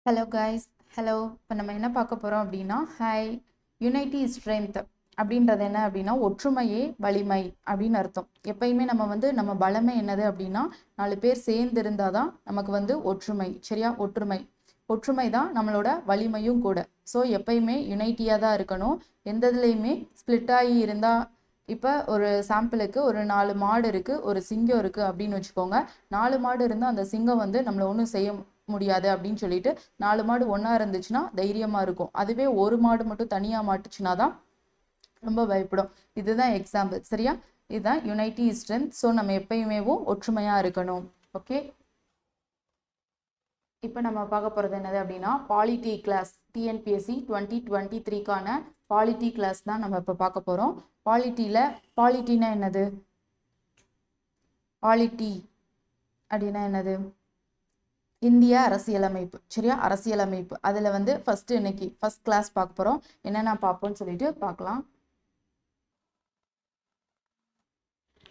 Hello guys, hello. இப்போ நம்ம என்ன பார்க்க போகிறோம் அப்படின்னா, ஹாய், யுனைட்டி இஸ் ஸ்ட்ரென்த் அப்படின்றது என்ன அப்படின்னா, ஒற்றுமையே வலிமை அப்படின்னு அர்த்தம். எப்பயுமே நம்ம பலமே என்னது அப்படின்னா, 4 பேர் சேர்ந்து இருந்தால் தான் நமக்கு ஒற்றுமை. சரியா? ஒற்றுமை தான் நம்மளோட வலிமையும் கூட. ஸோ எப்பயுமே யுனைட்டியாக தான் இருக்கணும். எந்த இதுலேயுமே ஸ்ப்ளிட் ஆகி இருந்தால், இப்போ ஒரு சாம்பிளுக்கு ஒரு 4 மாடு இருக்குது, ஒரு சிங்கம் இருக்குது அப்படின்னு வச்சுக்கோங்க. 4 மாடு இருந்தால் அந்த சிங்கம் நம்மளை ஒன்றும் செய்ய முடியாது அப்படின்னு சொல்லிட்டு 4 மாடு ஒன்றா இருந்துச்சுன்னா தைரியமாக இருக்கும். அதுவே ஒரு மாடு மட்டும் தனியாக மாட்டுச்சுன்னா தான் ரொம்ப பயப்படும். இதுதான் எக்ஸாம்பிள். சரியா? இதுதான் யுனைட்டி இஸ் ஸ்ட்ரென்த். ஸோ நம்ம எப்பயுமே ஒற்றுமையாக இருக்கணும். ஓகே, இப்போ நம்ம பார்க்க போகிறது என்னது அப்படின்னா, பாலிட்டி கிளாஸ். டிஎன்பிஎஸ்சி 2023க்கான பாலிட்டி கிளாஸ் தான் நம்ம இப்போ பார்க்க போகிறோம். பாலிட்டினா என்னது? பாலிட்டி அப்படின்னா என்னது? இந்திய அரசியலமைப்பு. சரியா? அரசியலமைப்பு. அதில் இன்னைக்கு ஃபர்ஸ்ட் கிளாஸ் பார்க்க போகிறோம். என்னென்ன பார்ப்போம்னு சொல்லிட்டு பார்க்கலாம்.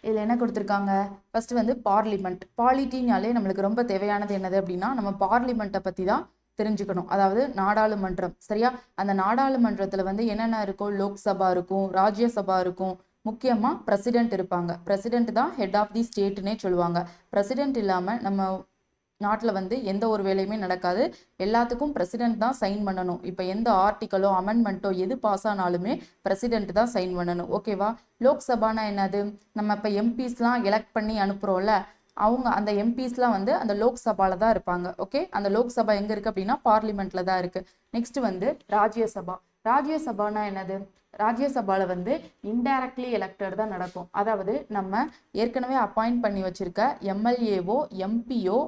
இதில் என்ன கொடுத்துருக்காங்க? First parliament. பாலிட்டினாலே நம்மளுக்கு ரொம்ப தேவையானது என்னது அப்படின்னா, நம்ம பார்லிமெண்ட்டை பற்றி தான் தெரிஞ்சுக்கணும். அதாவது நாடாளுமன்றம். சரியா? அந்த நாடாளுமன்றத்தில் என்னென்ன இருக்கும்? லோக்சபா இருக்கும், ராஜ்யசபா இருக்கும், முக்கியமாக பிரசிடென்ட் இருப்பாங்க. பிரசிடென்ட் தான் ஹெட் ஆஃப் தி ஸ்டேட்னே சொல்லுவாங்க. பிரசிடென்ட் இல்லாமல் நம்ம நாட்டில் எந்த ஒரு வேலையுமே நடக்காது. எல்லாத்துக்கும் பிரசிடென்ட் தான் சைன் பண்ணணும். இப்போ எந்த ஆர்டிக்கலோ அமெண்ட்மெண்ட்டோ எது பாஸ் ஆனாலுமே பிரசிடென்ட் தான் சைன் பண்ணணும். ஓகேவா? லோக்சபானா என்னது? நம்ம இப்போ எம்பிஸ்லாம் எலெக்ட் பண்ணி அனுப்புகிறோம்ல, அவங்க அந்த எம்பிஸ்லாம் அந்த லோக்சபால தான் இருப்பாங்க. ஓகே, அந்த லோக்சபா எங்கே இருக்குது அப்படின்னா பார்லிமெண்ட்ல தான் இருக்குது. நெக்ஸ்ட் ராஜ்யசபா. ராஜ்யசபானா என்னது? ராஜ்யசபாவில் இன்டைரக்ட்லி எலெக்டட் தான் நடக்கும். அதாவது நம்ம ஏற்கனவே அப்பாயிண்ட் பண்ணி வச்சிருக்க எம்எல்ஏவோ எம்பியோ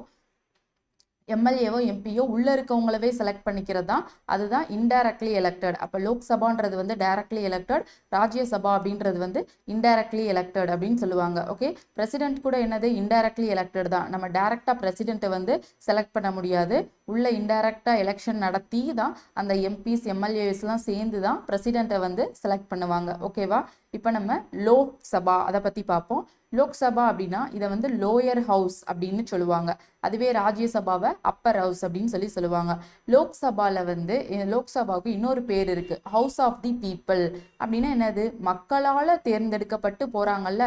உள்ள இருக்கவங்களவே செலக்ட் பண்ணிக்கிறது தான், அதுதான் இன்டைரக்ட்லி எலெக்டட். அப்போ லோக்சபான்றது டைரக்ட்லி எலெக்டட், ராஜ்யசபா அப்படின்றது இன்டைரக்ட்லி எலெக்டட் அப்படின்னு சொல்லுவாங்க. ஓகே, பிரசிடென்ட் கூட என்னது? இன்டைரக்ட்லி எலெக்டட் தான். நம்ம டைரக்டா பிரசிடென்ட்டை செலக்ட் பண்ண முடியாது. உள்ள இன்டைரக்டா எலெக்ஷன் நடத்தி தான் அந்த எம்பிஸ் எம்எல்ஏஸ்லாம் சேர்ந்து தான் பிரசிடென்ட்டை செலக்ட் பண்ணுவாங்க. ஓகேவா? இப்போ நம்ம லோக்சபா அதை பற்றி பார்ப்போம். லோக்சபா அப்படின்னா இதை லோயர் ஹவுஸ் அப்படின்னு சொல்லுவாங்க. அதுவே ராஜ்யசபாவை அப்பர் ஹவுஸ் அப்படின்னு சொல்லுவாங்க. லோக்சபாவுக்கு இன்னொரு பேர் இருக்கு, ஹவுஸ் ஆஃப் தி பீப்புள். அப்படின்னா என்னது? மக்களால் தேர்ந்தெடுக்கப்பட்டு போறாங்கல்ல.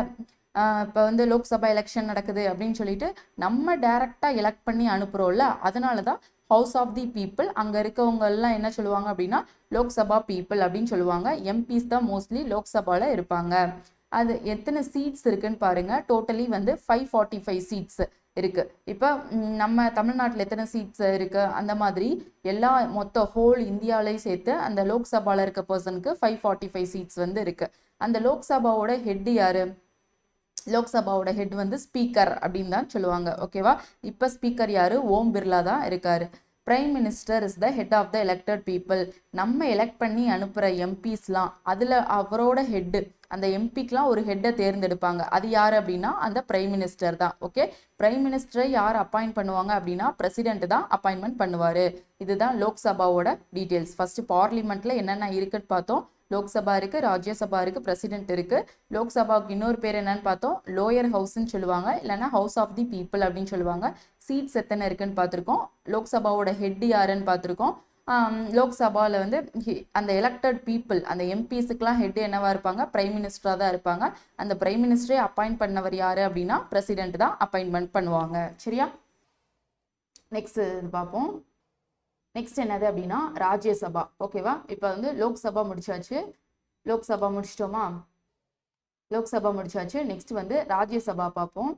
இப்போ லோக்சபா எலெக்ஷன் நடக்குது அப்படின்னு சொல்லிட்டு நம்ம டைரக்டா எலெக்ட் பண்ணி அனுப்புறோம்ல, அதனால தான் ஹவுஸ் ஆஃப் தி பீப்புள். அங்கே இருக்கவங்க எல்லாம் என்ன சொல்லுவாங்க அப்படின்னா லோக்சபா பீப்புள் அப்படின்னு சொல்லுவாங்க. எம்பிஸ் தான் மோஸ்ட்லி லோக்சபால இருப்பாங்க. அது எத்தனை சீட்ஸ் இருக்குன்னு பாருங்க. டோட்டலி 545 சீட்ஸ் இருக்கு. இப்போ நம்ம தமிழ்நாட்டில் எத்தனை சீட்ஸ் இருக்கு, அந்த மாதிரி எல்லா மொத்த ஹோல் இந்தியாவிலையும் சேர்த்து அந்த லோக்சபால இருக்க பர்சனுக்கு 545 சீட்ஸ் இருக்கு. அந்த லோக்சபாவோட ஹெட் யாரு? லோக்சபாவோட ஹெட் ஸ்பீக்கர் அப்படின்னு தான் சொல்லுவாங்க. ஓகேவா? இப்போ ஸ்பீக்கர் யாரு? ஓம் பிர்லா தான் இருக்காரு. Prime minister is the head of the elected people. நம்ம எலெக்ட் பண்ணி அனுப்புகிற எம்பிஸ்லாம் அதில் அவரோட ஹெட்டு, அந்த எம்பிக்கெலாம் ஒரு ஹெட்டை தேர்ந்தெடுப்பாங்க. அது யார் அப்படின்னா அந்த பிரைம் மினிஸ்டர் தான். ஓகே, பிரைம் மினிஸ்டரை யார் அப்பாயிண்ட் பண்ணுவாங்க அப்படின்னா பிரசிடென்ட் தான் அப்பாயின்மெண்ட் பண்ணுவார். இதுதான் லோக்சபாவோட டீட்டெயில்ஸ். ஃபர்ஸ்ட் பார்லிமெண்ட்ல என்னென்ன இருக்குன்னு பார்த்தோம். லோக்சபா இருக்கு, ராஜ்யசபா இருக்கு, பிரசிடென்ட் இருக்கு. லோக்சபாவுக்கு இன்னொரு பேர் என்னன்னு பார்த்தோம், லோயர் ஹவுஸ்ன்னு சொல்லுவாங்க, இல்லைன்னா ஹவுஸ் ஆஃப் தி பீப்புள் அப்படின்னு சொல்லுவாங்க. சீட்ஸ் எத்தனை இருக்குன்னு பார்த்துருக்கோம். லோக்சபாவோட ஹெட் யாருன்னு பார்த்துருக்கோம். லோக்சபாவில் அந்த எலெக்டட் பீப்புள், அந்த எம்பிஸுக்கெலாம் ஹெட் என்னவா இருப்பாங்க? பிரைம் மினிஸ்டராக தான் இருப்பாங்க. அந்த பிரைம் மினிஸ்டரே அப்பாயிண்ட் பண்ணவர் யாரு அப்படின்னா பிரசிடென்ட் தான் அப்பாயின்மெண்ட் பண்ணுவாங்க. சரியா? நெக்ஸ்ட் பார்ப்போம். நெக்ஸ்ட் என்னது அப்படின்னா ராஜ்யசபா. ஓகேவா? இப்போ லோக்சபா முடிச்சாச்சு. லோக்சபா முடிச்சிட்டோமா? லோக்சபா முடிச்சாச்சு. நெக்ஸ்ட் ராஜ்யசபா பார்ப்போம்.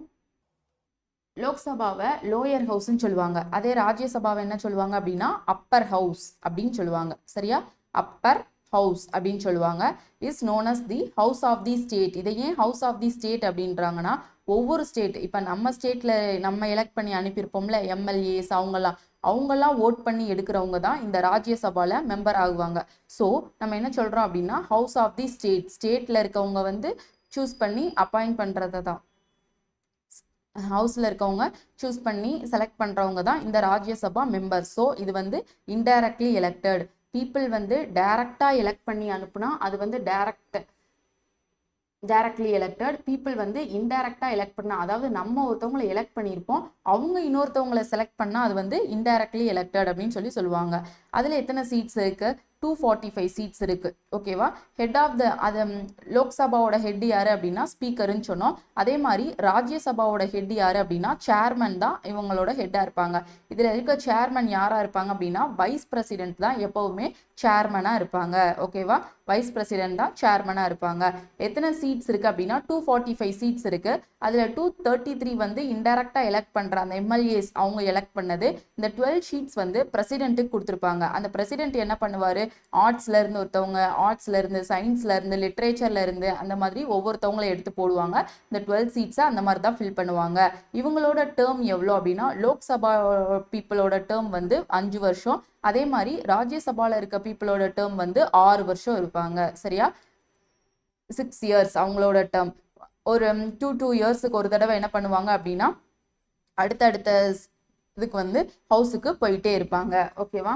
லோக்சபாவை லோயர் ஹவுஸ்ன்னு சொல்லுவாங்க. அதே ராஜ்யசபாவை என்ன சொல்லுவாங்க அப்படின்னா அப்பர் ஹவுஸ் அப்படின்னு சொல்லுவாங்க. சரியா? அப்பர் ஹவுஸ் அப்படின்னு சொல்லுவாங்க. Is known as the house of the state. இதை ஏன் ஹவுஸ் ஆஃப் தி ஸ்டேட் அப்படின்றாங்கன்னா, ஒவ்வொரு ஸ்டேட், இப்போ நம்ம ஸ்டேட்ல நம்ம எலெக்ட் பண்ணி அனுப்பியிருப்போம்ல எம்எல்ஏஸ், அவங்கெல்லாம் ஓட் பண்ணி எடுக்கிறவங்க தான் இந்த ராஜ்யசபால மெம்பர் ஆகுவாங்க. ஸோ நம்ம என்ன சொல்றோம் அப்படின்னா ஹவுஸ் ஆஃப் தி ஸ்டேட். ஸ்டேட்ல இருக்கவங்க சூஸ் பண்ணி அப்பாயிண்ட் பண்றதை தான், ஹவுஸ்ல இருக்கவங்க சூஸ் பண்ணி செலக்ட் பண்றவங்க தான் இந்த ராஜ்யசபா மெம்பர். ஸோ இது இன்டைரக்ட்லி எலெக்டட். பீப்புள் டைரக்டா எலெக்ட் பண்ணி அனுப்புனா அது டைரக்ட் டைரக்ட்லி எலெக்டட், பீப்புள் வந்து இன்டைரக்டா எலெக்ட் பண்ணா, அதாவது நம்ம ஒருத்தவங்களை எலெக்ட் பண்ணியிருப்போம், அவங்க இன்னொருத்தவங்களை செலக்ட் பண்ணா அது வந்து இன்டைரக்ட்லி எலெக்டட் அப்படின்னு சொல்லுவாங்க. அதுல எத்தனை சீட்ஸ் இருக்கு? 245 சீட்ஸ் இருக்கு. ஓகேவா? ஹெட் ஆஃப் த அது லோக்சபாவோட ஹெட் யாரு அப்படின்னா ஸ்பீக்கர்னு சொன்னோம். அதே மாதிரி ராஜ்யசபாவோட ஹெட் யாரு அப்படின்னா சேர்மன் தான் இவங்களோட ஹெட்டா இருப்பாங்க. இதுல இருக்க சேர்மன் யாரா இருப்பாங்க அப்படின்னா வைஸ் பிரசிடென்ட் தான் எப்பவுமே சேர்மனா இருப்பாங்க. ஓகேவா? வைஸ் பிரசிடென்ட் தான் சேர்மனா இருப்பாங்க. எத்தனை சீட்ஸ் இருக்கு அப்படின்னா 245 சீட்ஸ் இருக்கு. அதுல 233 வந்து இன்டைரக்டா எலெக்ட் பண்ற அந்த எம்எல்ஏஸ் அவங்க எலெக்ட் பண்ணது. இந்த 12 சீட்ஸ் வந்து பிரசிடென்ட்டுக்கு கொடுத்துருப்பாங்க. அந்த பிரசிடென்ட் என்ன பண்ணுவாரு? ஆர்ட்ஸ்ல இருந்து ஒருத்தவங்க, ஆர்ட்ஸ்ல இருந்து, சயின்ஸ்ல இருந்து, லிட்ரேச்சர்ல இருந்து, அந்த மாதிரி ஒவ்வொருத்தவங்களை எடுத்து போடுவாங்க. இந்த 12 சீட்ஸை அந்த மாதிரி தான் ஃபில் பண்ணுவாங்க. இவங்களோட டேர்ம் எவ்வளோ அப்படின்னா லோக்சபா பீப்புளோட டேர்ம் வந்து 5 வருஷம். அதே மாதிரி ராஜ்யசபால இருக்க பீப்புளோட டேர்ம் வந்து 6 வருஷம் இருப்பாங்க. சரியா? 6 இயர்ஸ் அவங்களோட டேர்ம். ஒரு 2 இயர்ஸுக்கு ஒரு தடவை என்ன பண்ணுவாங்க அப்படின்னா அடுத்தடுத்த இதுக்கு வந்து ஹவுஸுக்கு போயிட்டே இருப்பாங்க. ஓகேவா?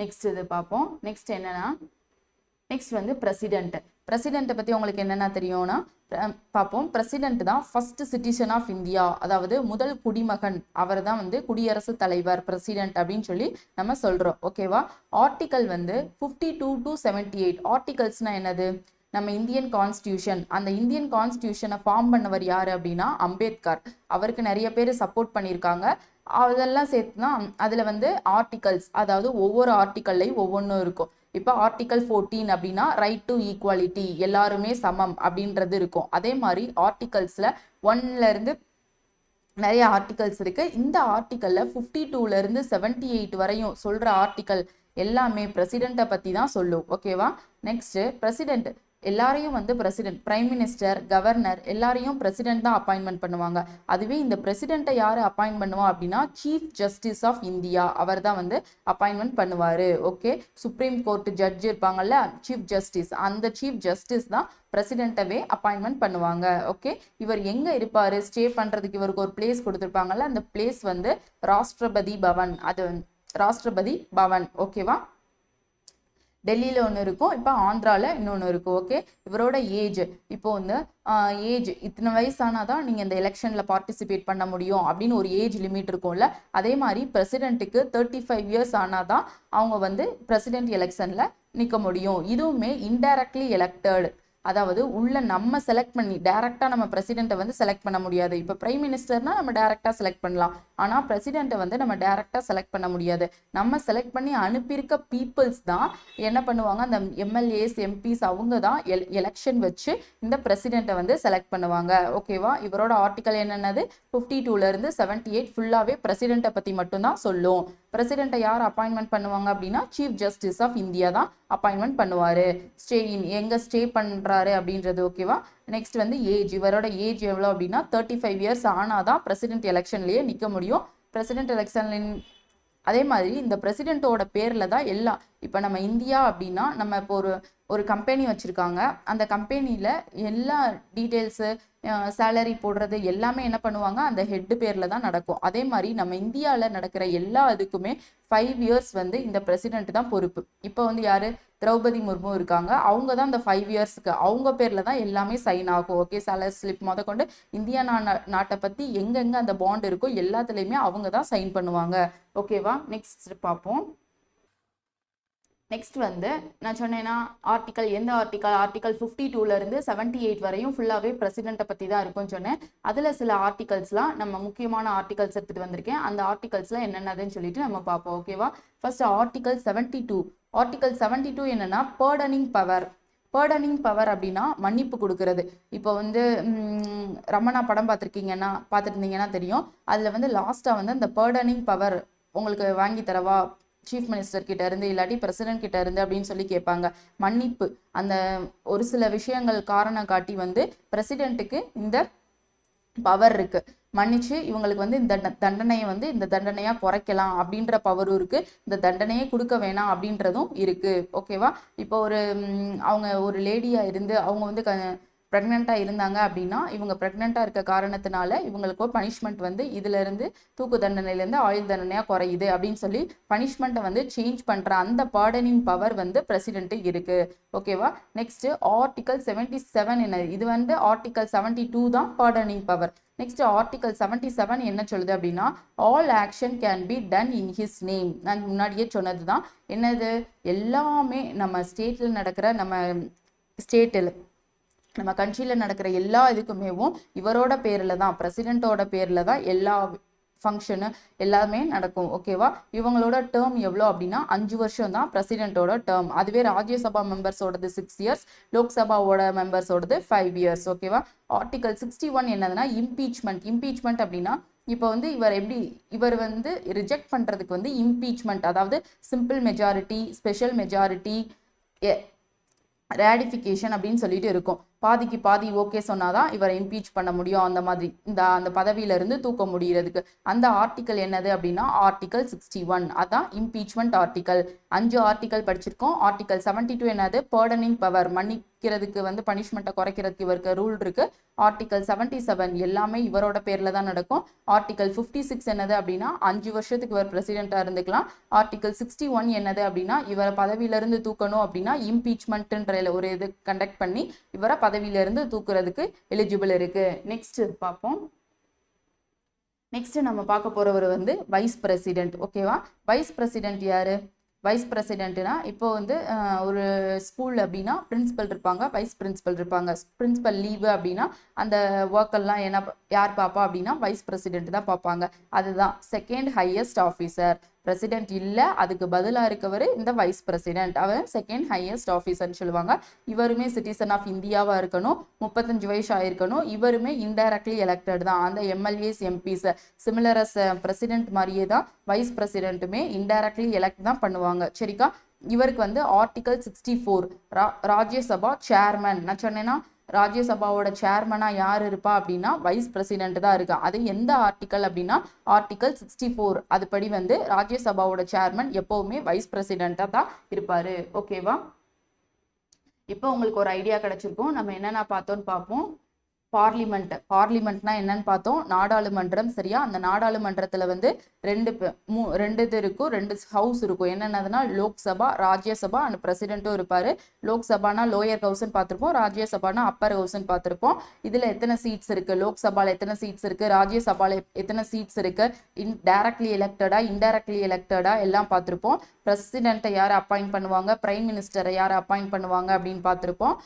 நெக்ஸ்ட் இது பார்ப்போம். நெக்ஸ்ட் என்னன்னா நெக்ஸ்ட் வந்து பிரசிடென்ட்டை பற்றி உங்களுக்கு என்னென்ன தெரியும்னா பார்ப்போம். பிரசிடென்ட் தான் ஃபர்ஸ்ட் சிட்டிசன் ஆஃப் இந்தியா, அதாவது முதல் குடிமகன். அவர் தான் வந்து குடியரசுத் தலைவர், பிரசிடென்ட் அப்படின்னு சொல்லி நம்ம சொல்கிறோம். ஓகேவா? ஆர்டிக்கல் வந்து 52 to 78. ஆர்டிகல்ஸ்னா என்னது? நம்ம இந்தியன் கான்ஸ்டியூஷன். அந்த இந்தியன் கான்ஸ்டியூஷனை ஃபார்ம் பண்ணவர் யாரு அப்படின்னா அம்பேத்கர். அவருக்கு நிறைய பேர் சப்போர்ட் பண்ணியிருக்காங்க. அதெல்லாம் சேர்த்து தான் அதில் வந்து ஆர்டிகல்ஸ், அதாவது ஒவ்வொரு ஆர்டிக்கல்லையும் ஒவ்வொன்றும் இருக்கும். இப்போ ஆர்டிக்கல் 14 அப்படின்னா ரைட் டு ஈக்குவாலிட்டி, எல்லாருமே சமம் அப்படின்றது இருக்கும். அதே மாதிரி ஆர்டிகல்ஸில் 1ல இருந்து நிறைய ஆர்டிகல்ஸ் இருக்கு. இந்த ஆர்டிக்கல்ல 52ல இருந்து 78 வரையும் சொல்ற ஆர்டிக்கல் எல்லாமே பிரசிடென்ட்டை பற்றி தான் சொல்லும். ஓகேவா? நெக்ஸ்ட் பிரசிடென்ட் எல்லாரையும் வந்து பிரசிடென்ட், பிரைம் மினிஸ்டர், கவர்னர் எல்லாரையும் பிரசிடென்ட் தான் அப்பாயின்மெண்ட் பண்ணுவாங்க. அதுவே இந்த பிரசிடென்ட்டை யாரு அப்பாயின்ட் பண்ணுவா அப்படின்னா சீஃப் ஜஸ்டிஸ் ஆஃப் இந்தியா, அவர் தான் வந்து அப்பாயின்மெண்ட் பண்ணுவாரு. ஓகே? சுப்ரீம் கோர்ட் ஜட்ஜ் இருப்பாங்கல்ல, சீஃப் ஜஸ்டிஸ், அந்த சீஃப் ஜஸ்டிஸ் தான் பிரசிடென்ட்டவே அப்பாயின்மெண்ட் பண்ணுவாங்க. ஓகே? இவர் எங்க இருப்பாரு? ஸ்டே பண்றதுக்கு இவருக்கு ஒரு பிளேஸ் கொடுத்துருப்பாங்கல்ல, அந்த பிளேஸ் வந்து ராஷ்டிரபதி பவன். அது ராஷ்டிரபதி பவன். ஓகேவா? டெல்லியில் ஒன்று இருக்கும், இப்போ ஆந்திராவில் இன்னொன்று இருக்கும். ஓகே? இவரோட ஏஜ் இப்போ வந்து ஏஜ் இத்தனை வயசானாதான் நீங்கள் இந்த எலெக்ஷனில் பார்ட்டிசிபேட் பண்ண முடியும் அப்படின்னு ஒரு ஏஜ் லிமிட் இருக்கும்ல, அதே மாதிரி பிரசிடென்ட்டுக்கு 35 இயர்ஸ் ஆனாதான் அவங்க வந்து பிரசிடென்ட் எலெக்ஷனில் நிற்க முடியும். இதுவுமே இன்டைரக்ட்லி எலெக்டட், அதாவது உள்ள நம்ம செலக்ட் பண்ணி டைரக்டா நம்ம பிரசிடென்ட்டை வந்து செலக்ட் பண்ண முடியாது. இப்போ பிரைம் மினிஸ்டர்னா நம்ம டைரக்டா செலக்ட் பண்ணலாம், ஆனால் பிரசிடென்ட்டை வந்து நம்ம டைரக்டா செலக்ட் பண்ண முடியாது. நம்ம செலக்ட் பண்ணி அனுப்பியிருக்க பீப்புள்ஸ் தான் என்ன பண்ணுவாங்க, அந்த எம்எல்ஏஸ், எம்பிஸ் அவங்க தான் எலெக்ஷன் வச்சு இந்த பிரசிடென்ட்டை வந்து செலக்ட் பண்ணுவாங்க. ஓகேவா? இவரோட ஆர்டிக்கல் என்னென்னது 52ல இருந்து 78 ஃபுல்லாவே பிரசிடென்ட்டை பத்தி மட்டும்தான் சொல்லும். பிரசிடென்ட்டை யார் அப்பாயின்மெண்ட் பண்ணுவாங்க அப்படின்னா சீஃப் ஜஸ்டிஸ் ஆஃப் இந்தியா தான் அப்பாயின்மெண்ட் பண்ணுவாரு. எங்க ஸ்டே பண்றாரு அப்படின்றது. ஓகேவா? நெக்ஸ்ட் வந்து ஏஜ், இவரோட ஏஜ் எவ்வளோ அப்படின்னா 35 இயர்ஸ் ஆனாதான் பிரசிடென்ட் எலெக்ஷன்லயே நிற்க முடியும். பிரசிடென்ட் எலெக்ஷன்ல அதே மாதிரி இந்த பிரசிடென்ட்டோட பேர்ல தான் எல்லாம். இப்போ நம்ம இந்தியா அப்படின்னா நம்ம இப்போ ஒரு கம்பெனி வச்சுருக்காங்க, அந்த கம்பெனியில் எல்லா டீட்டெயில்ஸு, சேலரி போடுறது எல்லாமே என்ன பண்ணுவாங்க, அந்த ஹெட்டு பேரில் தான் நடக்கும். அதே மாதிரி நம்ம இந்தியாவில் நடக்கிற எல்லா இதுக்குமே 5 இயர்ஸ் வந்து இந்த பிரசிடென்ட் தான் பொறுப்பு. இப்போ வந்து யார், திரௌபதி முர்மு இருக்காங்க, அவங்க தான் இந்த 5 இயர்ஸ்க்கு அவங்க பேரில் தான் எல்லாமே சைன் ஆகும். ஓகே? சேலரி ஸ்லிப் முதற்கொண்டு இந்தியா நாட்டை பற்றி எங்கெங்கே அந்த பாண்ட் இருக்கோ எல்லாத்துலேயுமே அவங்க தான் சைன் பண்ணுவாங்க. ஓகேவா? நெக்ஸ்ட் பார்ப்போம். நெக்ஸ்ட் வந்து நான் சொன்னேன்னா ஆர்டிக்கல், எந்த ஆர்டிக்கல் 52ல இருந்து 78 வரையும் ஃபுல்லாகவே பிரசிடென்ட்டை பற்றி தான் இருக்கும்னு சொன்னேன். அதில் சில ஆர்டிகல்ஸ்லாம் நம்ம முக்கியமான ஆர்டிகல்ஸ் எடுத்துகிட்டு வந்திருக்கேன். அந்த ஆர்டிகல்ஸ்லாம் என்னென்னதுன்னு சொல்லிட்டு நம்ம பார்ப்போம். ஓகேவா? First article 72. ஆர்டிக்கல் 72 என்னன்னா பர்டனிங் பவர். பர்டனிங் பவர் அப்படின்னா மன்னிப்பு கொடுக்கறது. இப்போ வந்து ரமணா படம் பார்த்துருந்தீங்கன்னா தெரியும். அதில் வந்து லாஸ்ட்டாக வந்து அந்த பர்டனிங் பவர் உங்களுக்கு வாங்கி தரவா சீஃப் மினிஸ்டர் கிட்ட இருந்து இல்லாட்டி பிரசிடென்ட் கிட்ட இருந்து அப்படின்னு சொல்லி கேட்பாங்க. மன்னிப்பு, அந்த ஒரு சில விஷயங்கள் காரணம் காட்டி வந்து பிரசிடென்ட்டுக்கு இந்த பவர் இருக்கு, மன்னிச்சு இவங்களுக்கு வந்து இந்த தண்டனையை வந்து இந்த தண்டனையா குறைக்கலாம் அப்படின்ற பவரும் இருக்கு, இந்த தண்டனையே கொடுக்க வேணாம் அப்படின்றதும் இருக்கு. ஓகேவா? இப்போ அவங்க ஒரு லேடியா இருந்து அவங்க வந்து ப்ரெக்னெண்ட்டாக இருந்தாங்க அப்படின்னா இவங்க ப்ரெக்னெண்ட்டாக இருக்க காரணத்தினால இவங்களுக்கு பனிஷ்மெண்ட் வந்து இதிலிருந்து தூக்கு தண்டனையிலேருந்து ஆயுள் தண்டனையாக குறையுது அப்படின்னு சொல்லி பனிஷ்மெண்ட்டை வந்து சேஞ்ச் பண்ணுற அந்த பார்டனிங் பவர் வந்து பிரசிடென்ட்டு இருக்கு. ஓகேவா. நெக்ஸ்ட் ஆர்டிகல் 77 என்ன, இது வந்து ஆர்டிகல் 72 தான் பார்டனிங் பவர். நெக்ஸ்ட் ஆர்டிகல் 77 என்ன சொல்லுது அப்படின்னா all action can be done in his name. நான் முன்னாடியே சொன்னது தான். என்னது, எல்லாமே நம்ம ஸ்டேட்டில் நடக்கிற நம்ம கண்ட்ரியில் நடக்கிற எல்லா இதுக்குமேவும் இவரோட பேரில் தான், பிரசிடென்ட்டோட பேரில் தான் எல்லா ஃபங்க்ஷனு எல்லாமே நடக்கும். ஓகேவா. இவங்களோட டேர்ம் எவ்வளோ அப்படின்னா 5 வருஷம் தான் பிரசிடென்ட்டோட டேர்ம். அதுவே ராஜ்யசபா மெம்பர்ஸோடது 6 இயர்ஸ், லோக்சபாவோட மெம்பர்ஸோடது 5 இயர்ஸ். ஓகேவா. ஆர்டிகல் 61 என்னதுன்னா இம்பீச்மெண்ட் அப்படின்னா இப்போ வந்து இவர் வந்து ரிஜெக்ட் பண்ணுறதுக்கு வந்து இம்பீச்மெண்ட், அதாவது சிம்பிள் மெஜாரிட்டி, ஸ்பெஷல் மெஜாரிட்டி, ரேடிஃபிகேஷன் அப்படின்னு சொல்லிட்டு இருக்கும். பாதிக்கு பாதி ஓகே சொன்னாதான் இவரை இம்பீச் பண்ண முடியும். அந்த மாதிரி அந்த பதவியிலிருந்து தூக்க முடியறதுக்கு அந்த ஆர்டிக்கல் என்னது அப்படின்னா ஆர்டிகல் 61. அதான் இம்பீச்மெண்ட் ஆர்டிக்கல். 5 ஆர்டிக்கல் படிச்சிருக்கோம். ஆர்டிகல் 72 என்னது, பர்டனிங் பவர், மன்னிக்கிறதுக்கு வந்து பனிஷ்மெண்ட்டை குறைக்கிறதுக்கு இவருக்கு ரூல் இருக்கு. ஆர்டிகல் 77 எல்லாமே இவரோட பேர்ல தான் நடக்கும். ஆர்டிகல் 56 என்னது அப்படின்னா 5 வருஷத்துக்கு இவர் பிரசிடென்ட்டா இருந்துக்கலாம். ஆர்டிகல் 61 என்னது அப்படின்னா இவரை பதவியிலிருந்து தூக்கணும் அப்படின்னா இம்பீச்மெண்ட்ன்ற ஒரு இது கண்டக்ட் பண்ணி இவரை பதவியிலிருந்து தூக்குறதுக்கு எலிஜிபிள் இருக்கு. நெக்ஸ்ட் பார்ப்போம். நெக்ஸ்ட் நம்ம பார்க்க போறவர் வந்து வைஸ் பிரசிடென்ட். ஓகேவா. வைஸ் பிரசிடென்ட் யாரு, வைஸ் பிரசிடென்ட்னா இப்போ வந்து ஒரு ஸ்கூல் அப்படின்னா பிரின்சிபல் இருப்பாங்க, வைஸ் பிரின்சிபல் இருப்பாங்க. பிரின்சிபல் லீவு அப்படின்னா அந்த ஒர்க்கெல்லாம் யார் பார்ப்பா அப்படின்னா வைஸ் பிரசிடென்ட் தான் பார்ப்பாங்க. அதுதான் செகண்ட் ஹையஸ்ட் ஆஃபீஸர். பிரசிடென்ட் இல்லை, அதுக்கு பதிலாக இருக்கவர் இந்த வைஸ் பிரசிடென்ட். அவர் செகண்ட் ஹையஸ்ட் ஆஃபீஸர்னு சொல்லுவாங்க. இவருமே சிட்டிசன் ஆஃப் இந்தியாவாக இருக்கணும், 35 வயசு ஆயிருக்கணும். இவருமே இன்டைரக்ட்லி எலெக்டட் தான். அந்த எம்எல்ஏஸ் எம்பிஸ் சிமிலரஸ் பிரசிடென்ட் மாதிரியே தான் வைஸ் பிரசிடென்ட்டுமே இன்டைரக்ட்லி எலெக்ட் தான் பண்ணுவாங்க. சரிக்கா. இவருக்கு வந்து ஆர்டிகல் 64 ராஜ்யசபா சேர்மன். நான் சொன்னேன்னா ராஜ்யசபாவோட சேர்மனா யார் இருப்பா அப்படின்னா வைஸ் பிரசிடென்ட் தான் இருக்கா. அது எந்த ஆர்டிக்கல் அப்படின்னா ஆர்டிகல் 64. அதுபடி வந்து ராஜ்யசபாவோட சேர்மன் எப்பவுமே வைஸ் பிரசிடென்ட்டா தான் இருப்பாரு. ஓகேவா. இப்போ உங்களுக்கு ஒரு ஐடியா கிடைச்சிருக்கும். நம்ம என்னென்ன பார்த்தோன்னு பார்ப்போம். பார்லிமெண்ட்னா என்னன்னு பார்த்தோம், நாடாளுமன்றம். சரியா. அந்த நாடாளுமன்றத்துல வந்து ரெண்டு இது இருக்கும், 2 ஹவுஸ் இருக்கும். என்னென்னதுன்னா லோக்சபா, ராஜ்யசபா அண்ட் பிரசிடென்ட்டும் இருப்பாரு. லோக்சபானா லோயர் ஹவுஸ்ன்னு பார்த்துருப்போம், ராஜ்யசபானா அப்பர் ஹவுஸ்ன்னு பார்த்துருப்போம். இதுல எத்தனை சீட்ஸ் இருக்கு, லோக்சபால எத்தனை சீட்ஸ் இருக்கு, ராஜ்யசபால எத்தனை சீட்ஸ் இருக்கு, டைரக்ட்லி எலெக்டடா இன்டைரக்ட்லி எலெக்டடா எல்லாம் பார்த்துருப்போம். பிரசிடென்ட்டை யாரை அப்பாயிண்ட் பண்ணுவாங்க, பிரைம் மினிஸ்டரை யாரை அப்பாயிண்ட் பண்ணுவாங்க அப்படின்னு பார்த்துருப்போம்.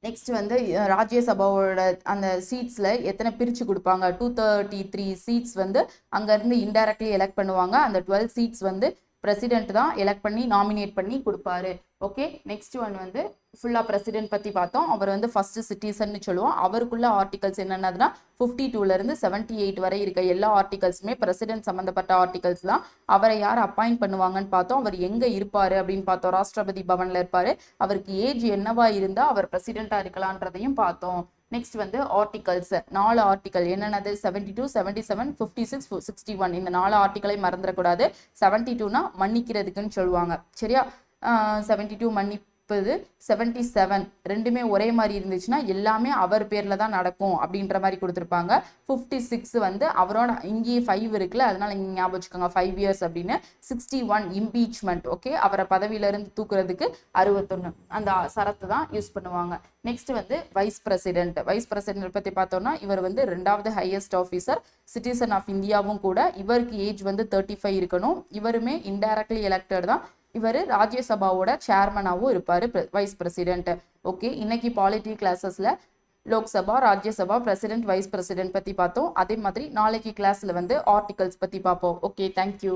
நெக்ஸ்ட் வந்து ராஜ்யசபாவோட அந்த சீட்ஸில் எத்தனை பிரித்து கொடுப்பாங்க, 233 சீட்ஸ் வந்து அங்கேருந்து இன்டைரக்ட்லி எலெக்ட் பண்ணுவாங்க. அந்த 12 சீட்ஸ் வந்து பிரசிடென்ட் தான் எலெக்ட் பண்ணி நாமினேட் பண்ணி கொடுப்பாரு. ஓகே. நெக்ஸ்ட் ஒன் வந்து ஃபுல்லாக பிரசிடென்ட் பற்றி பார்த்தோம். அவர் வந்து ஃபர்ஸ்ட் சிட்டிசன்னு சொல்லுவோம். அவருக்குள்ள ஆர்டிகல்ஸ் என்னென்னதுன்னா 52 78 வரை இருக்க எல்லா ஆர்டிகல்ஸுமே பிரசிடென்ட் சம்மந்தப்பட்ட ஆர்டிகல்ஸ் தான். அவரை யார் அப்பாயிண்ட் பண்ணுவாங்கன்னு பார்த்தோம். அவர் எங்கே இருப்பார் அப்படின்னு பார்த்தோம், ராஷ்டிரபதி பவனில் இருப்பார். அவருக்கு ஏஜ் என்னவா இருந்தால் அவர் பிரசிடென்ட்டாக இருக்கலான்றதையும் பார்த்தோம். நெக்ஸ்ட் வந்து ஆர்டிகல்ஸ் 4 ஆர்டிகல் என்னென்னது 72 77 56 61. இந்த 4 ஆர்டிகலை மறந்துடக்கூடாது. 72னா மன்னிக்கிறதுக்குன்னு சொல்லுவாங்க. சரியா. 72 மன்னிப்பது, 77 ரெண்டுமே ஒரே மாதிரி இருந்துச்சுன்னா எல்லாமே அவர் பேர்ல தான் நடக்கும் அப்படின்ற மாதிரி கொடுத்துருப்பாங்க. 56 வந்து அவரோட இங்கேயே 5 இருக்குல்ல, அதனால இங்க ஞாபகம் வச்சுக்கோங்க 5 இயர்ஸ் அப்படின்னு. 61 இம்பீச்மெண்ட். ஓகே. அவரை பதவியில இருந்து தூக்குறதுக்கு 61 அந்த சரத்து தான் யூஸ் பண்ணுவாங்க. நெக்ஸ்ட் வந்து வைஸ் பிரசிடென்ட் பத்தி பார்த்தோம்னா இவர் வந்து 2வது ஹையஸ்ட் ஆஃபீஸர், சிட்டிசன் ஆஃப் இந்தியாவும் கூட. இவருக்கு ஏஜ் வந்து 35 இருக்கணும். இவருமே இன்டைரக்ட்லி எலெக்டட் தான். இவர் ராஜ்யசபாவோட சேர்மனாகவும் இருப்பார், வைஸ் பிரசிடென்ட். ஓகே. இன்னைக்கு பாலிட்டி கிளாஸஸ்ல Lok Sabha, Rajya Sabha, president, vice president பற்றி பார்த்தோம். அதே மாதிரி நாளைக்கு கிளாஸில் வந்து ஆர்டிகல்ஸ் பற்றி பார்ப்போம். ஓகே. தேங்க்யூ.